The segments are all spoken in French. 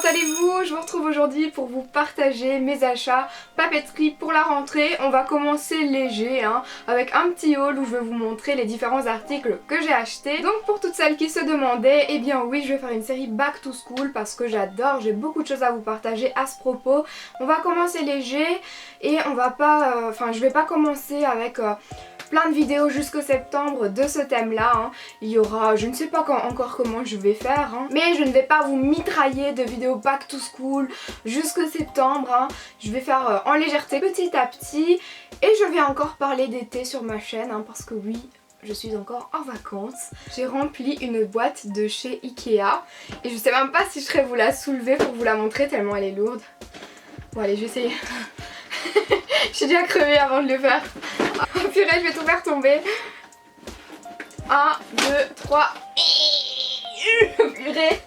allez-vous? Je vous retrouve aujourd'hui pour vous partager mes achats papeterie pour la rentrée. On va commencer léger avec un petit haul où je vais vous montrer les différents articles que j'ai achetés. Donc pour toutes celles qui se demandaient, eh bien oui, je vais faire une série Back to School parce que j'adore, j'ai beaucoup de choses à vous partager à ce propos. On va commencer léger et on va pas, je vais pas commencer avec plein de vidéos jusqu'au septembre de ce thème là. Il y aura, je ne sais pas encore comment je vais faire, mais je ne vais pas vous mitrailler de vidéos back to school jusqu'au septembre. Je vais faire en légèreté petit à petit et je vais encore parler d'été sur ma chaîne parce que oui, je suis encore en vacances. J'ai rempli une boîte de chez Ikea et je sais même pas si je serais vous la soulever pour vous la montrer tellement elle est lourde. Bon allez, je vais essayer. J'ai déjà crevé avant de le faire. Oh purée, je vais tout faire tomber. 1, 2, 3. Purée.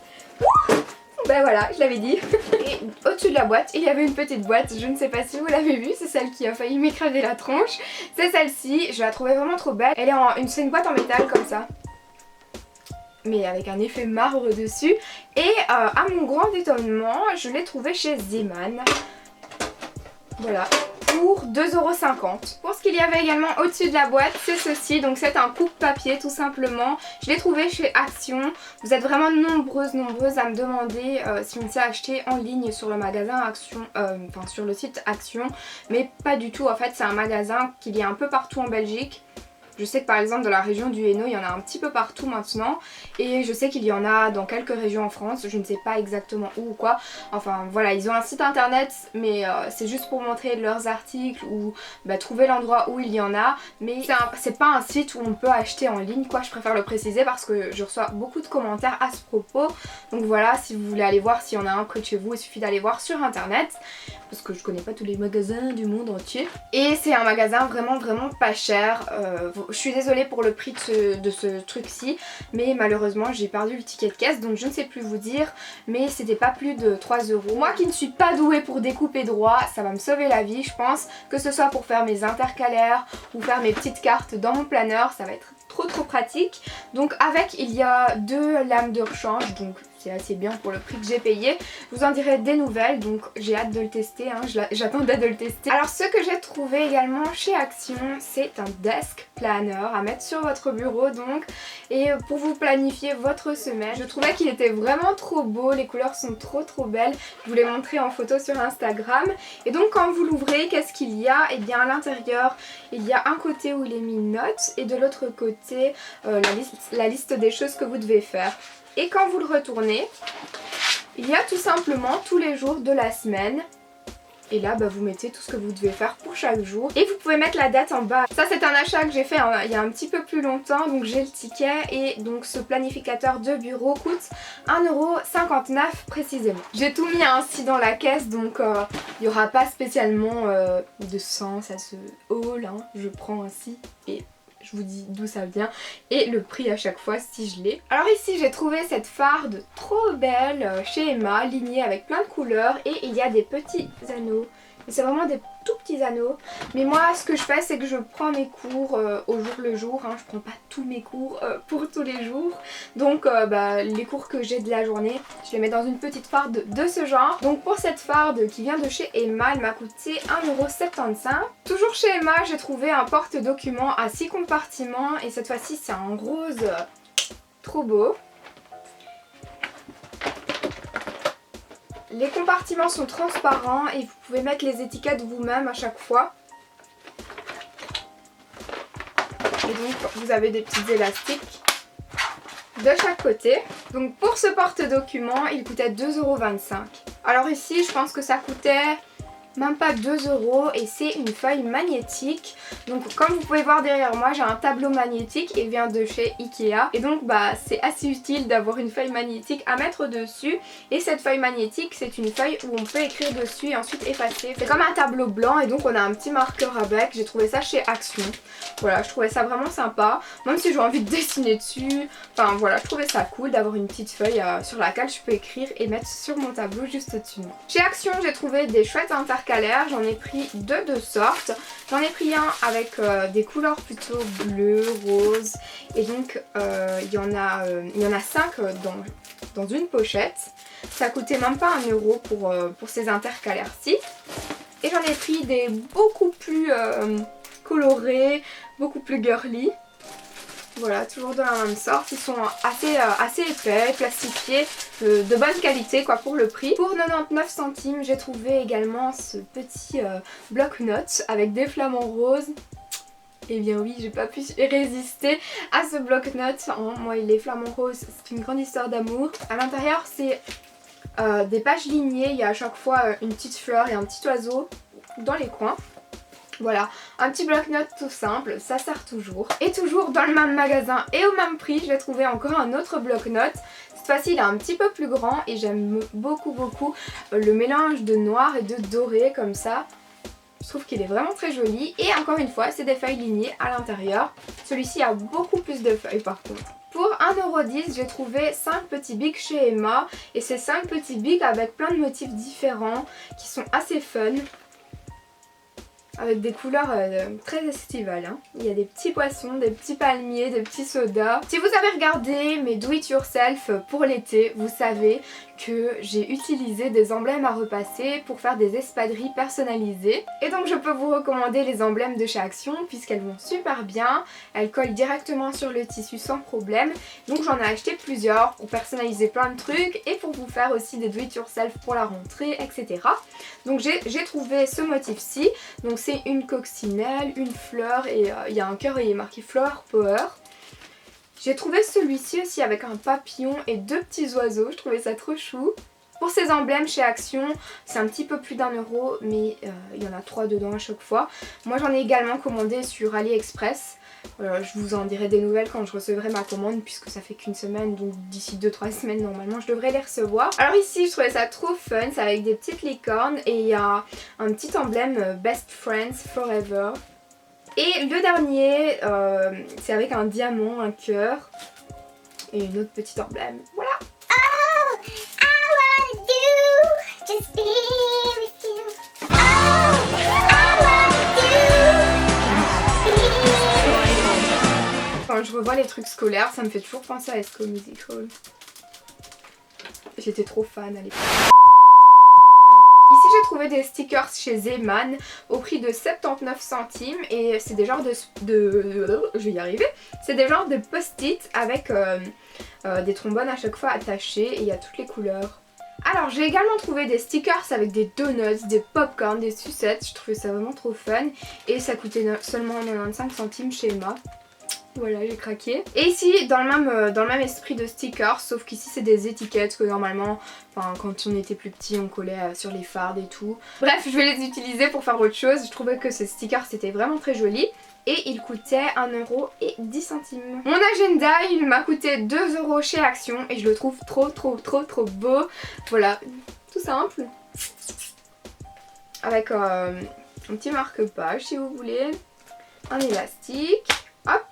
Ben voilà, je l'avais dit. Et au-dessus de la boîte, il y avait une petite boîte. Je ne sais pas si vous l'avez vue, c'est celle qui a failli m'écraser la tronche. C'est celle-ci, je la trouvais vraiment trop belle. Elle est c'est une boîte en métal comme ça, mais avec un effet marbre dessus. Et à mon grand étonnement, je l'ai trouvée chez Zeeman. Voilà, pour 2,50 €. Pour ce qu'il y avait également au-dessus de la boîte, c'est ceci. Donc c'est un coupe-papier tout simplement. Je l'ai trouvé chez Action. Vous êtes vraiment nombreuses à me demander si on s'est acheté en ligne sur le magasin Action, sur le site Action. Mais pas du tout, en fait c'est un magasin qu'il y a un peu partout en Belgique. Je sais que par exemple dans la région du Hainaut il y en a un petit peu partout maintenant et je sais qu'il y en a dans quelques régions en France, je ne sais pas exactement où ou quoi. Enfin voilà, ils ont un site internet mais c'est juste pour montrer leurs articles ou trouver l'endroit où il y en a, mais c'est pas un site où on peut acheter en ligne quoi, je préfère le préciser parce que je reçois beaucoup de commentaires à ce propos. Donc voilà, si vous voulez aller voir s'il y en a un près de chez vous, il suffit d'aller voir sur internet parce que je connais pas tous les magasins du monde entier. Et c'est un magasin vraiment pas cher. Je suis désolée pour le prix de ce truc-ci, mais malheureusement j'ai perdu le ticket de caisse donc je ne sais plus vous dire, mais c'était pas plus de 3 €. Moi qui ne suis pas douée pour découper droit, ça va me sauver la vie je pense, que ce soit pour faire mes intercalaires ou faire mes petites cartes dans mon planeur, ça va être trop pratique. Donc avec il y a 2 lames de rechange, donc c'est assez bien pour le prix que j'ai payé. Je vous en dirai des nouvelles, donc j'ai hâte de le tester, j'attendais de le tester. Alors ce que j'ai trouvé également chez Action, c'est un desk planner à mettre sur votre bureau donc, et pour vous planifier votre semaine. Je trouvais qu'il était vraiment trop beau, les couleurs sont trop belles. Je vous l'ai montré en photo sur Instagram. Et donc quand vous l'ouvrez, qu'est-ce qu'il y a? Et bien à l'intérieur, il y a un côté où il est mis notes et de l'autre côté la liste des choses que vous devez faire. Et quand vous le retournez, il y a tout simplement tous les jours de la semaine. Et là vous mettez tout ce que vous devez faire pour chaque jour. Et vous pouvez mettre la date en bas. Ça c'est un achat que j'ai fait il y a un petit peu plus longtemps. Donc j'ai le ticket et donc ce planificateur de bureau coûte 1,59 € précisément. J'ai tout mis ainsi dans la caisse donc il n'y aura pas spécialement de sens à ce haul. Je prends ainsi et je vous dis d'où ça vient et le prix à chaque fois si je l'ai. Alors ici j'ai trouvé cette farde trop belle chez Emma, lignée avec plein de couleurs et il y a des petits anneaux. C'est vraiment des tout petits anneaux. Mais moi ce que je fais c'est que je prends mes cours au jour le jour. Je prends pas tous mes cours pour tous les jours. Donc les cours que j'ai de la journée, je les mets dans une petite farde de ce genre. Donc pour cette farde qui vient de chez Emma, elle m'a coûté 1,75 €. Toujours chez Emma, j'ai trouvé un porte-documents à 6 compartiments. Et cette fois-ci c'est en rose trop beau. Les compartiments sont transparents et vous pouvez mettre les étiquettes vous-même à chaque fois. Et donc vous avez des petits élastiques de chaque côté. Donc pour ce porte-documents, il coûtait 2,25 €. Alors ici, je pense que ça coûtait même pas 2 € et c'est une feuille magnétique. Donc comme vous pouvez voir derrière moi, j'ai un tableau magnétique et il vient de chez Ikea. Et donc c'est assez utile d'avoir une feuille magnétique à mettre dessus. Et cette feuille magnétique, c'est une feuille où on peut écrire dessus et ensuite effacer. C'est comme un tableau blanc et donc on a un petit marqueur avec. J'ai trouvé ça chez Action. Voilà, je trouvais ça vraiment sympa. Même si j'ai envie de dessiner dessus. Enfin voilà, je trouvais ça cool d'avoir une petite feuille sur laquelle je peux écrire et mettre sur mon tableau juste au-dessus. Chez Action, j'ai trouvé des chouettes intercalaires. J'en ai pris de deux sortes. J'en ai pris un avec des couleurs plutôt bleu, rose. Et donc il y en a 5 dans une pochette. Ça coûtait même pas 1 euro pour ces intercalaires-ci. Et j'en ai pris des beaucoup plus colorés, beaucoup plus girly. Voilà, toujours de la même sorte. Ils sont assez épais, plastifiés, de bonne qualité quoi pour le prix. Pour 99 centimes, j'ai trouvé également ce petit bloc-notes avec des flamants roses. Et bien oui, j'ai pas pu résister à ce bloc-notes. Moi, les flamants roses, c'est une grande histoire d'amour. À l'intérieur, c'est des pages lignées. Il y a à chaque fois une petite fleur et un petit oiseau dans les coins. Voilà, un petit bloc-notes tout simple, ça sert toujours. Et toujours dans le même magasin et au même prix, j'ai trouvé encore un autre bloc-notes. Cette fois-ci, il est un petit peu plus grand et j'aime beaucoup le mélange de noir et de doré comme ça. Je trouve qu'il est vraiment très joli. Et encore une fois, c'est des feuilles lignées à l'intérieur. Celui-ci a beaucoup plus de feuilles par contre. Pour 1,10 €, j'ai trouvé 5 petits bics chez Emma. Et c'est 5 petits bics avec plein de motifs différents qui sont assez fun. Avec des couleurs très estivales. Hein. Il y a des petits poissons, des petits palmiers, des petits sodas. Si vous avez regardé mes do it yourself pour l'été, vous savez que j'ai utilisé des emblèmes à repasser pour faire des espadrilles personnalisées. Et donc je peux vous recommander les emblèmes de chez Action puisqu'elles vont super bien. Elles collent directement sur le tissu sans problème. Donc j'en ai acheté plusieurs pour personnaliser plein de trucs et pour vous faire aussi des do it yourself pour la rentrée, etc. Donc j'ai trouvé ce motif-ci. Donc c'est une coccinelle, une fleur et il y a un cœur et il est marqué Flower Power. J'ai trouvé celui-ci aussi avec un papillon et 2 petits oiseaux, je trouvais ça trop chou. Pour ces emblèmes chez Action, c'est un petit peu plus d'1 euro mais il y en a 3 dedans à chaque fois. Moi j'en ai également commandé sur AliExpress. Je vous en dirai des nouvelles quand je recevrai ma commande puisque ça fait qu'une semaine, donc d'ici 2-3 semaines normalement je devrais les recevoir. Alors ici je trouvais ça trop fun, c'est avec des petites licornes et il y a un petit emblème Best Friends Forever. Et le dernier c'est avec un diamant, un cœur et une autre petite emblème. Voilà. Oh, I wanna do, just be with you. Oh, I wanna do, Quand je revois les trucs scolaires, ça me fait toujours penser à High School Musical. J'étais trop fan à l'époque. Ici j'ai trouvé des stickers chez Zeman au prix de 79 centimes et c'est des genres je vais y arriver. C'est des genres de post-it avec des trombones à chaque fois attachés et il y a toutes les couleurs. Alors j'ai également trouvé des stickers avec des donuts, des popcorn, des sucettes. Je trouvais ça vraiment trop fun et ça coûtait seulement 95 centimes chez Emma. Voilà, j'ai craqué. Et ici, dans le même esprit de stickers, sauf qu'ici c'est des étiquettes que normalement, quand on était plus petit, on collait sur les fardes et tout. Bref, je vais les utiliser pour faire autre chose. Je trouvais que ces stickers c'était vraiment très joli. Et il coûtait 1,10 €. Mon agenda, il m'a coûté 2 € chez Action et je le trouve trop beau. Voilà, tout simple. Avec un petit marque-page si vous voulez. Un élastique. Hop.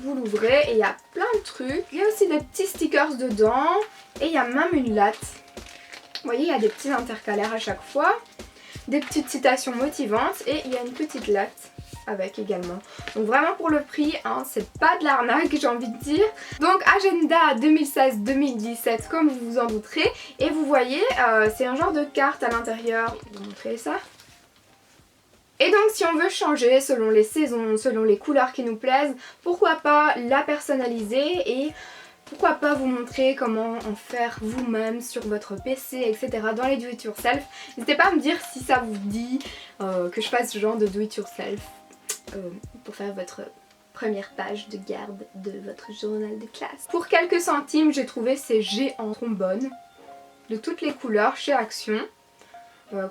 Vous l'ouvrez et il y a plein de trucs. Il y a aussi des petits stickers dedans et il y a même une latte. Vous voyez, il y a des petits intercalaires à chaque fois, des petites citations motivantes et il y a une petite latte avec également. Donc vraiment pour le prix, hein, c'est pas de l'arnaque j'ai envie de dire. Donc agenda 2016-2017 comme vous vous en douterez. Et vous voyez, c'est un genre de carte à l'intérieur. Je vais vous montrer ça. Et donc si on veut changer selon les saisons, selon les couleurs qui nous plaisent, pourquoi pas la personnaliser et pourquoi pas vous montrer comment en faire vous-même sur votre PC, etc. dans les do it yourself. N'hésitez pas à me dire si ça vous dit que je fasse ce genre de do it yourself pour faire votre première page de garde de votre journal de classe. Pour quelques centimes, j'ai trouvé ces géants trombones de toutes les couleurs chez Action.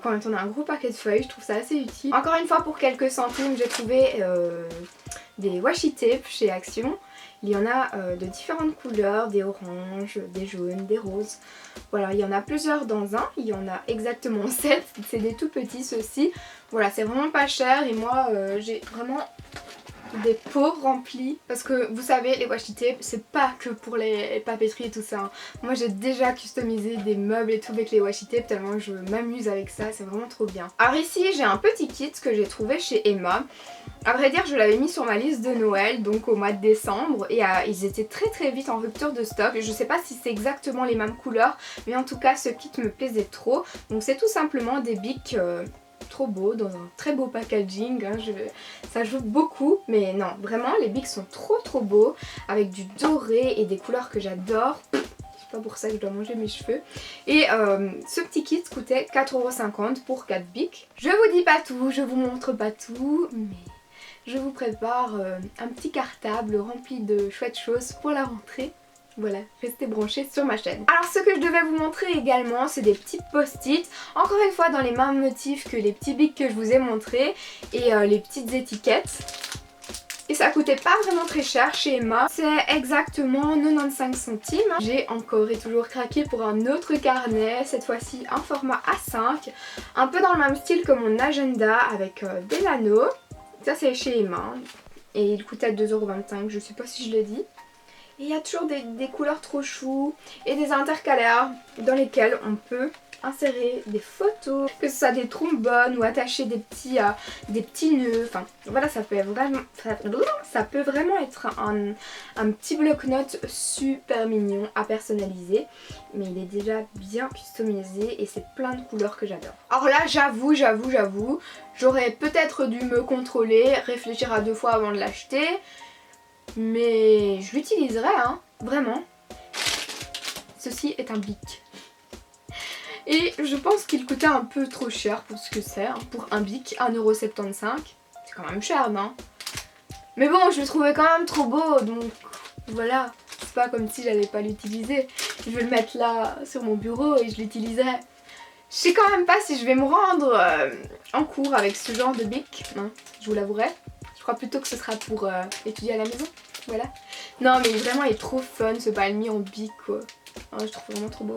Quand on a un gros paquet de feuilles, je trouve ça assez utile. Encore une fois, pour quelques centimes, j'ai trouvé des washi tape chez Action. Il y en a de différentes couleurs, des oranges, des jaunes, des roses. Voilà, il y en a plusieurs dans un. Il y en a exactement 7. C'est des tout petits ceux-ci. Voilà, c'est vraiment pas cher et moi j'ai vraiment des pots remplis parce que vous savez les washi tape c'est pas que pour les papeteries et tout ça hein. Moi j'ai déjà customisé des meubles et tout avec les washi tape tellement je m'amuse avec ça, c'est vraiment trop bien. Alors ici j'ai un petit kit que j'ai trouvé chez Emma. À vrai dire je l'avais mis sur ma liste de Noël donc au mois de décembre et ils étaient très vite en rupture de stock. Je sais pas si c'est exactement les mêmes couleurs mais en tout cas ce kit me plaisait trop. Donc c'est tout simplement des bics trop beau, dans un très beau packaging, hein, ça joue beaucoup, mais non, vraiment les bics sont trop beaux, avec du doré et des couleurs que j'adore. C'est pas pour ça que je dois manger mes cheveux. Et ce petit kit coûtait 4,50€ pour 4 bics. Je vous dis pas tout, je vous montre pas tout, mais je vous prépare un petit cartable rempli de chouettes choses pour la rentrée. Voilà, restez branchés sur ma chaîne. Alors ce que je devais vous montrer également, c'est des petits post-it. Encore une fois dans les mêmes motifs que les petits bics que je vous ai montrés. Et les petites étiquettes. Et ça coûtait pas vraiment très cher chez Emma. C'est exactement 95 centimes. J'ai encore et toujours craqué pour un autre carnet. Cette fois-ci un format A5. Un peu dans le même style que mon agenda avec des anneaux. Ça c'est chez Emma. Et il coûtait 2,25€, je sais pas si je l'ai dit. Et il y a toujours des couleurs trop chou et des intercalaires dans lesquels on peut insérer des photos, que ce soit des trombones ou attacher des petits nœuds. Enfin voilà, ça peut vraiment être un petit bloc-notes super mignon à personnaliser. Mais il est déjà bien customisé et c'est plein de couleurs que j'adore. Alors là j'avoue, j'aurais peut-être dû me contrôler, réfléchir à 2 fois avant de l'acheter. Mais je l'utiliserai hein, vraiment. Ceci est un bic. Et je pense qu'il coûtait un peu trop cher pour ce que c'est. Hein. Pour un bic, 1,75€. C'est quand même cher, non? Mais bon, je le trouvais quand même trop beau, donc voilà. C'est pas comme si j'allais pas l'utiliser. Je vais le mettre là sur mon bureau et je l'utiliserai. Je sais quand même pas si je vais me rendre en cours avec ce genre de bic. Non, je vous l'avouerai. Je crois plutôt que ce sera pour étudier à la maison. Voilà. Non mais vraiment il est trop fun ce palmier en bic quoi. Oh, je trouve vraiment trop beau.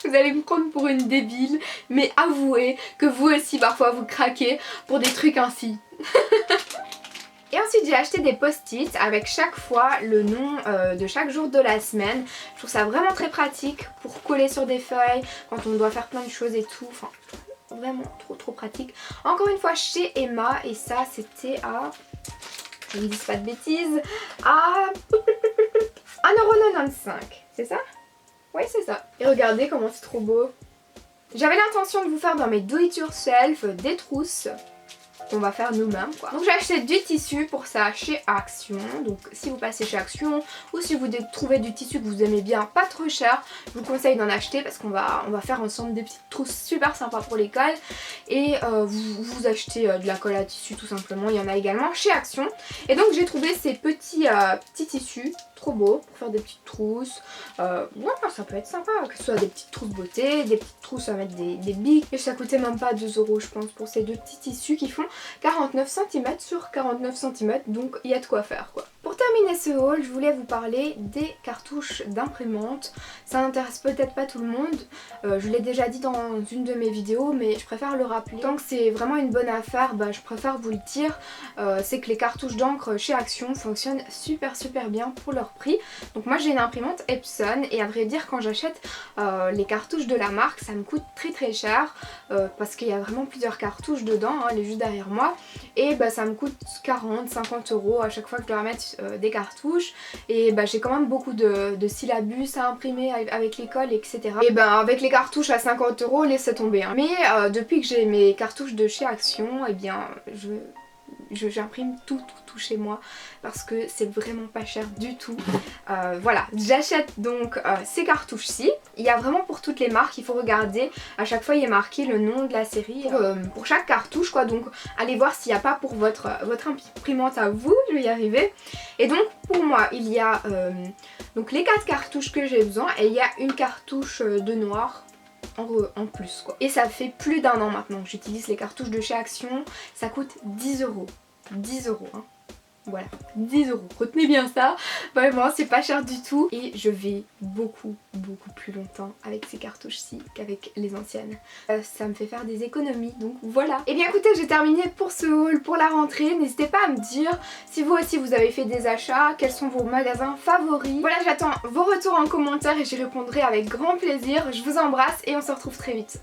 Vous allez me prendre pour une débile, mais avouez que vous aussi parfois vous craquez pour des trucs ainsi. Et ensuite j'ai acheté des post-it avec chaque fois le nom de chaque jour de la semaine. Je trouve ça vraiment très pratique pour coller sur des feuilles quand on doit faire plein de choses et tout. Enfin, vraiment trop pratique. Encore une fois chez Emma et ça c'était à, je ne dis pas de bêtises, à 1,95€. C'est ça? Oui c'est ça. Et regardez comment c'est trop beau. J'avais l'intention de vous faire dans mes do it yourself des trousses qu'on va faire nous-mêmes quoi. Donc j'ai acheté du tissu pour ça chez Action. Donc si vous passez chez Action ou si vous trouvez du tissu que vous aimez bien pas trop cher, je vous conseille d'en acheter parce qu'on va faire ensemble des petites trousses super sympas pour l'école. Et vous achetez de la colle à tissu tout simplement, il y en a également chez Action. Et donc j'ai trouvé ces petits tissus trop beaux pour faire des petites trousses. Ouais, ça peut être sympa, que ce soit des petites trousses beauté, des petites trousses à mettre des bics. Et ça coûtait même pas 2€ je pense pour ces deux petits tissus qui font 49 cm sur 49 cm, donc il y a de quoi faire quoi. Pour terminer ce haul, je voulais vous parler des cartouches d'imprimante. Ça n'intéresse peut-être pas tout le monde, je l'ai déjà dit dans une de mes vidéos mais je préfère le rappeler. Tant que c'est vraiment une bonne affaire, bah, je préfère vous le dire, c'est que les cartouches d'encre chez Action fonctionnent super bien pour leur prix. Donc moi j'ai une imprimante Epson et à vrai dire quand j'achète les cartouches de la marque ça me coûte très cher parce qu'il y a vraiment plusieurs cartouches dedans, hein, elle est juste derrière moi et bah, ça me coûte 40-50€ à chaque fois que je dois remettre des cartouches et bah, j'ai quand même beaucoup de syllabus à imprimer avec l'école etc. Et bah avec les cartouches à 50€, laissez tomber hein. Mais depuis que j'ai mes cartouches de chez Action, et bien j'imprime tout chez moi parce que c'est vraiment pas cher du tout. Voilà, j'achète donc ces cartouches-ci. Il y a vraiment pour toutes les marques, il faut regarder. À chaque fois il y a marqué le nom de la série pour chaque cartouche quoi. Donc allez voir s'il n'y a pas pour votre imprimante à vous, je vais y arriver. Et donc pour moi il y a donc les 4 cartouches que j'ai besoin et il y a une cartouche de noir en plus quoi. Et ça fait plus d'1 an maintenant que j'utilise les cartouches de chez Action. Ça coûte 10€. 10€ hein. Voilà, 10 €. Retenez bien ça. Vraiment, c'est pas cher du tout. Et je vais beaucoup plus longtemps avec ces cartouches-ci qu'avec les anciennes. Ça me fait faire des économies, donc voilà. Et bien écoutez, j'ai terminé pour ce haul, pour la rentrée. N'hésitez pas à me dire si vous aussi vous avez fait des achats, quels sont vos magasins favoris. Voilà, j'attends vos retours en commentaire et j'y répondrai avec grand plaisir. Je vous embrasse et on se retrouve très vite.